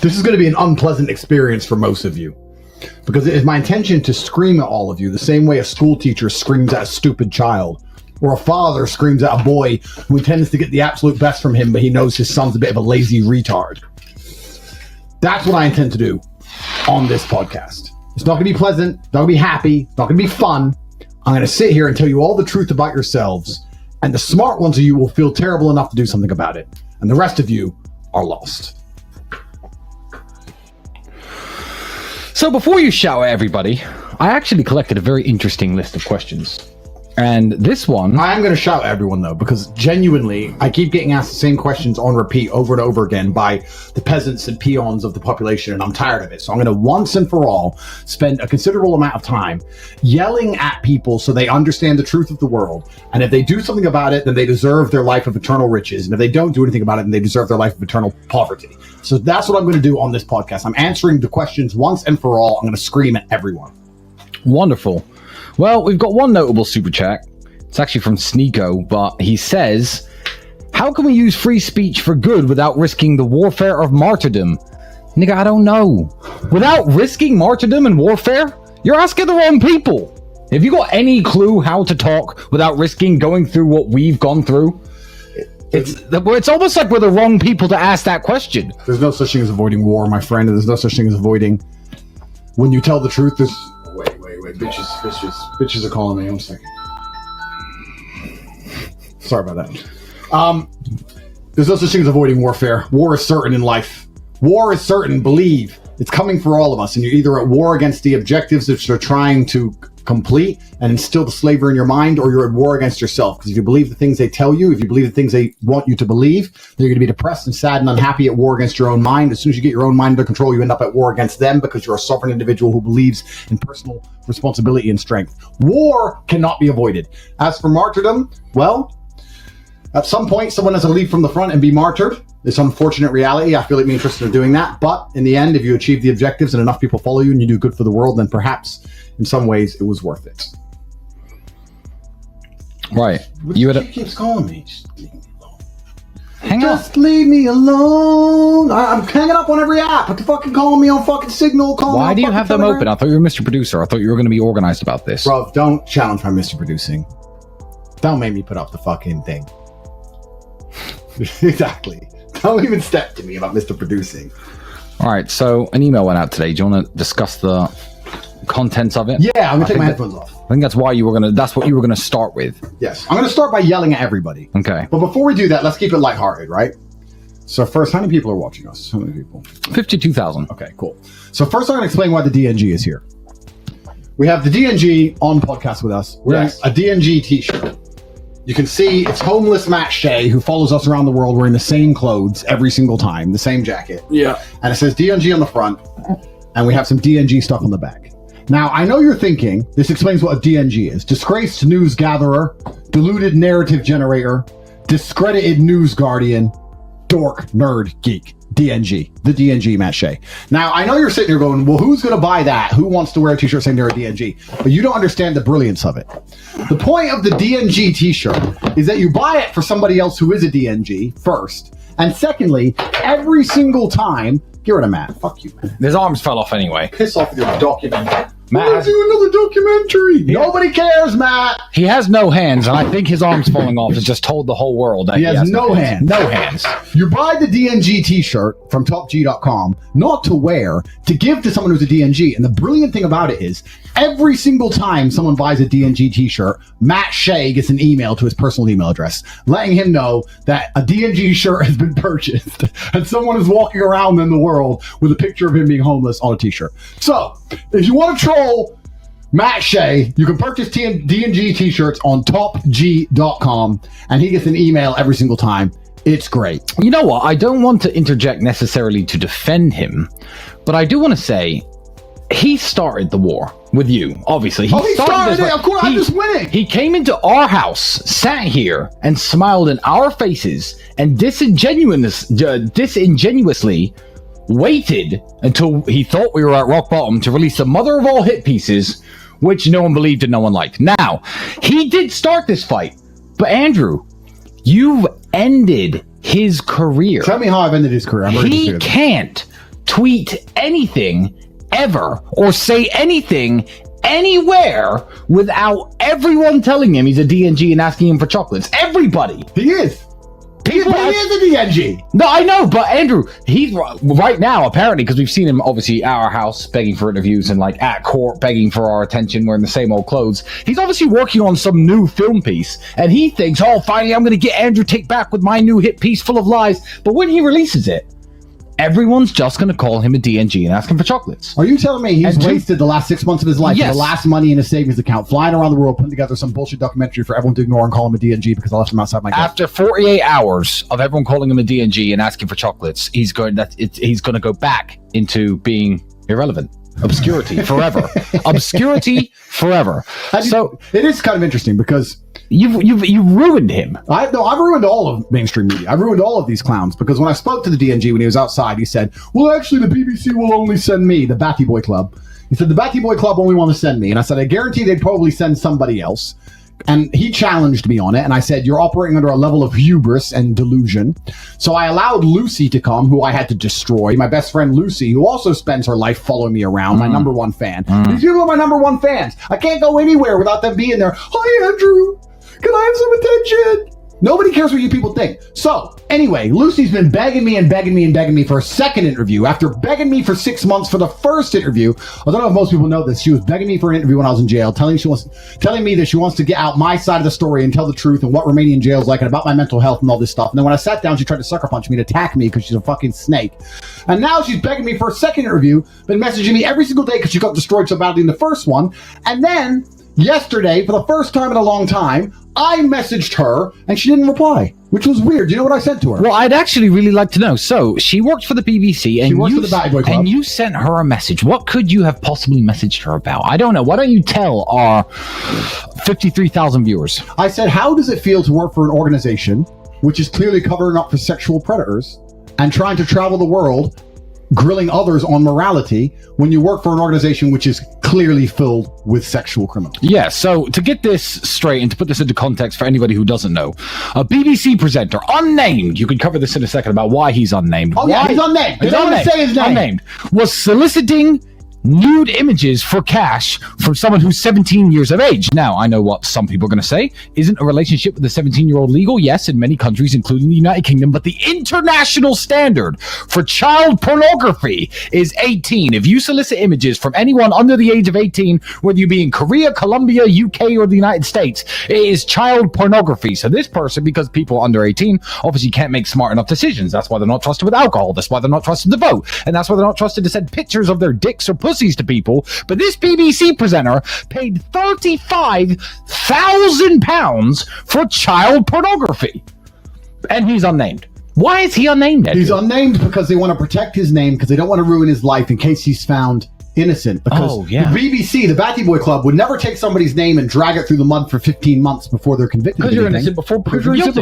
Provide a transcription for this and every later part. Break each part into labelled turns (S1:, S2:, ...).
S1: This is going to be an unpleasant experience for most of you, because it is my intention to scream at all of you the same way a school teacher screams at a stupid child, or a father screams at a boy who intends to get the absolute best from him, but he knows his son's a bit of a lazy retard. That's what I intend to do on this podcast. It's not going to be pleasant, it's not going to be happy, it's not going to be fun. I'm going to sit here and tell you all the truth about yourselves, and the smart ones of you will feel terrible enough to do something about it, and the rest of you are lost.
S2: So before you shout at everybody, I actually collected a very interesting list of questions. And this one...
S1: I am going to shout at everyone, though, because genuinely, I keep getting asked the same questions on repeat over and over again by the peasants and peons of the population, and I'm tired of it. So I'm going to once and for all spend a considerable amount of time yelling at people so they understand the truth of the world. And if they do something about it, then they deserve their life of eternal riches. And if they don't do anything about it, then they deserve their life of eternal poverty. So that's what I'm going to do on this podcast. I'm answering the questions once and for all. I'm going to scream at everyone.
S2: Wonderful. Well, we've got one notable super chat. It's actually from Sneeko, but he says, how can we use free speech for good without risking the warfare of martyrdom? Nigga, I don't know. Without risking martyrdom and warfare? You're asking the wrong people. Have you got any clue how to talk without risking going through what we've gone through? It's almost like we're the wrong people to ask that question.
S1: There's no such thing as avoiding war, my friend. There's no such thing as avoiding... When you tell the truth, there's... Wait. Bitches are calling me. 1 second. Sorry about that. There's no such thing as avoiding warfare. War is certain in life. War is certain. Believe. It's coming for all of us. And you're either at war against the objectives that you're trying to complete and instill the slavery in your mind, or you're at war against yourself. Because if you believe the things they tell you, if you believe the things they want you to believe, then you're going to be depressed and sad and unhappy at war against your own mind. As soon as you get your own mind under control, you end up at war against them, because you're a sovereign individual who believes in personal responsibility and strength. War cannot be avoided. As for martyrdom, well, at some point, someone has to lead from the front and be martyred. It's unfortunate reality. I feel like me and Tristan are doing that. But in the end, if you achieve the objectives and enough people follow you and you do good for the world, then perhaps in some ways it was worth it.
S2: Right.
S1: She keeps calling me. Just leave me alone.
S2: Just
S1: leave me alone. I'm hanging up on every app. But fucking calling me on fucking Signal.
S2: Why do you have them open? I thought you were Mr. Producer. I thought you were going to be organized about this.
S1: Bro, don't challenge my Mr. Producing. Don't make me put up the fucking thing. Exactly. Don't even step to me about Mr. Producing.
S2: All right, so an email went out today. Do you want to discuss the contents of it?
S1: Yeah, I'm gonna take my headphones off.
S2: I think that's what you were gonna start with.
S1: Yes, I'm gonna start by yelling at everybody.
S2: Okay.
S1: But before we do that, let's keep it lighthearted, right? So first, how many people are watching us? How many people?
S2: 52,000.
S1: Okay, cool. So first, I'm gonna explain why the DNG is here. We have the DNG on podcast with us. We're wearing a DNG t-shirt. You can see it's homeless Matt Shea, who follows us around the world wearing the same clothes every single time, the same jacket.
S2: Yeah.
S1: And it says DNG on the front, and we have some DNG stuff on the back. Now, I know you're thinking, this explains what a DNG is. Disgraced news gatherer, deluded narrative generator, discredited news guardian, dork, nerd, geek. DNG. The DNG, Matt Shea. Now, I know you're sitting here going, well, who's going to buy that? Who wants to wear a t-shirt saying they're a DNG? But you don't understand the brilliance of it. The point of the DNG t-shirt is that you buy it for somebody else who is a DNG first. And secondly, every single time, get rid of Matt. Fuck you, man.
S2: His arms fell off anyway.
S1: Piss off with your documentary.
S2: Matt
S1: Let's do another documentary. Nobody cares, Matt.
S2: He has no hands, and I think his arms falling off has just told the whole world that
S1: he has no hands.
S2: No hands.
S1: You buy the DNG t-shirt from topg.com, not to wear, to give to someone who's a DNG. And the brilliant thing about it is, every single time someone buys a DNG t-shirt, Matt Shea gets an email to his personal email address, letting him know that a DNG shirt has been purchased, and someone is walking around in the world with a picture of him being homeless on a t-shirt. So, if you want to troll Matt Shea, you can purchase DNG t-shirts on topg.com, and he gets an email every single time. It's great.
S2: You know what? I don't want to interject necessarily to defend him, but I do want to say he started the war with you, obviously.
S1: He started it. Of course, I'm just winning.
S2: He came into our house, sat here, and smiled in our faces, and disingenuously waited until he thought we were at rock bottom to release the mother of all hit pieces, which no one believed and no one liked. Now, he did start this fight, but Andrew, you've ended his career.
S1: Tell me how I've ended his career.
S2: He can't tweet anything ever or say anything anywhere without everyone telling him he's a DNG and asking him for chocolates. Everybody.
S1: He is. He is a DNG.
S2: No, I know, but Andrew, he's right now, apparently, because we've seen him obviously at our house begging for interviews and like at court begging for our attention, wearing the same old clothes. He's obviously working on some new film piece, and he thinks, oh, finally, I'm going to get Andrew Tate back with my new hit piece full of lies. But when he releases it, everyone's just going to call him a DNG and ask him for chocolates.
S1: Are you telling me he's wasted the last 6 months of his life, the last money in his savings account, flying around the world, putting together some bullshit documentary for everyone to ignore and call him a DNG because I left him outside my gate?
S2: After 48 hours of everyone calling him a DNG and asking for chocolates, he's going to go back into being irrelevant. Obscurity forever. Obscurity forever. So
S1: it is kind of interesting because
S2: you've ruined him.
S1: I've ruined all of mainstream media. I've ruined all of these clowns because when I spoke to the DNG when he was outside, he said, well, actually, the BBC will only send me, the Batty Boy Club. He said, the Batty Boy Club only want to send me. And I said, I guarantee they'd probably send somebody else. And he challenged me on it. And I said, you're operating under a level of hubris and delusion. So I allowed Lucy to come, who I had to destroy. My best friend Lucy, who also spends her life following me around, my number one fan. These people are my number one fans. I can't go anywhere without them being there. Hi, Andrew. Can I have some attention? Nobody cares what you people think. So, anyway, Lucy's been begging me and begging me and begging me for a second interview. After begging me for 6 months for the first interview, I don't know if most people know this, she was begging me for an interview when I was in jail, telling me that she wants to get out my side of the story and tell the truth and what Romanian jail is like and about my mental health and all this stuff. And then when I sat down, she tried to sucker punch me and attack me because she's a fucking snake. And now she's begging me for a second interview, been messaging me every single day because she got destroyed so badly in the first one. And then yesterday, for the first time in a long time, I messaged her and she didn't reply, which was weird. Do you know what I sent to her?
S2: Well, I'd actually really like to know. So she worked for the BBC and
S1: for the Batty Boy Club.
S2: And you sent her a message. What could you have possibly messaged her about? I don't know. Why don't you tell our 53,000 viewers?
S1: I said, how does it feel to work for an organization which is clearly covering up for sexual predators and trying to travel the world grilling others on morality when you work for an organization which is clearly filled with sexual criminals?
S2: Yeah, so to get this straight and to put this into context for anybody who doesn't know, a BBC presenter, unnamed, you can cover this in a second about why he's unnamed.
S1: Oh, yeah, he's unnamed. They don't want to say his name.
S2: Unnamed. Was soliciting nude images for cash from someone who's 17 years of age. Now, I know what some people are going to say. Isn't a relationship with a 17-year-old legal? Yes, in many countries, including the United Kingdom, but the international standard for child pornography is 18. If you solicit images from anyone under the age of 18, whether you be in Korea, Colombia, UK, or the United States, it is child pornography. So this person, because people under 18 obviously can't make smart enough decisions. That's why they're not trusted with alcohol. That's why they're not trusted to vote. And that's why they're not trusted to send pictures of their dicks or pussies to people. But this BBC presenter paid £35,000 for child pornography. And he's unnamed. Why is he unnamed, Edward?
S1: He's unnamed because they want to protect his name because they don't want to ruin his life in case he's found innocent. Because the BBC, the Batty Boy Club, would never take somebody's name and drag it through the mud for 15 months before they're convicted.
S2: Because you're innocent before proven guilty.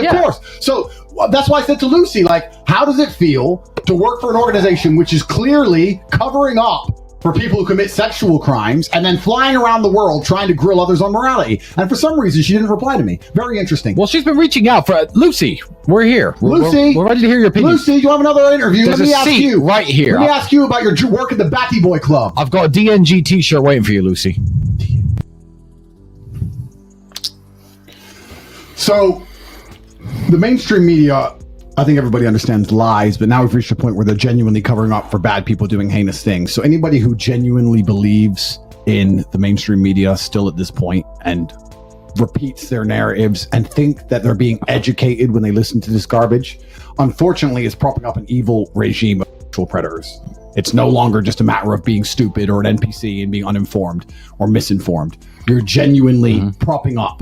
S1: Of course. So that's why I said to Lucy, like, how does it feel to work for an organization which is clearly covering up for people who commit sexual crimes and then flying around the world trying to grill others on morality? And for some reason, she didn't reply to me. Very interesting.
S2: Well, she's been reaching out for Lucy. We're here.
S1: Lucy,
S2: we're ready to hear your opinion.
S1: Lucy, you have another interview.
S2: There's
S1: Let me ask you
S2: right here.
S1: Let me ask you about your work at the Batty Boy Club.
S2: I've got a DNG t-shirt waiting for you, Lucy.
S1: So, the mainstream media, I think everybody understands lies, but now we've reached a point where they're genuinely covering up for bad people doing heinous things. So anybody who genuinely believes in the mainstream media still at this point and repeats their narratives and think that they're being educated when they listen to this garbage, unfortunately is propping up an evil regime of sexual predators. It's no longer just a matter of being stupid or an NPC and being uninformed or misinformed. You're genuinely propping up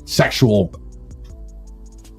S1: sexual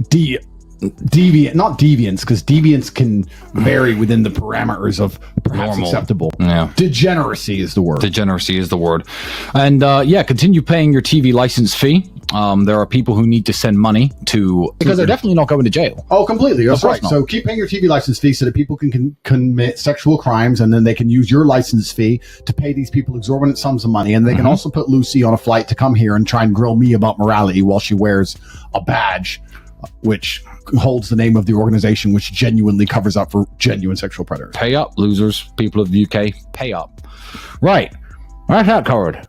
S1: deviant, not deviance, because deviance can vary within the parameters of perhaps
S2: normal.
S1: Acceptable.
S2: Yeah.
S1: Degeneracy is the word.
S2: Degeneracy is the word. And continue paying your TV license fee. There are people who need to send money to, because they're definitely not going to jail.
S1: Oh, completely. That's right.
S2: Not.
S1: So keep paying your TV license fee so that people can commit sexual crimes, and then they can use your license fee to pay these people exorbitant sums of money. And they can also put Lucy on a flight to come here and try and grill me about morality while she wears a badge which holds the name of the organization which genuinely covers up for genuine sexual predators.
S2: Pay up, losers. People of the UK, pay up. Right. That's that covered.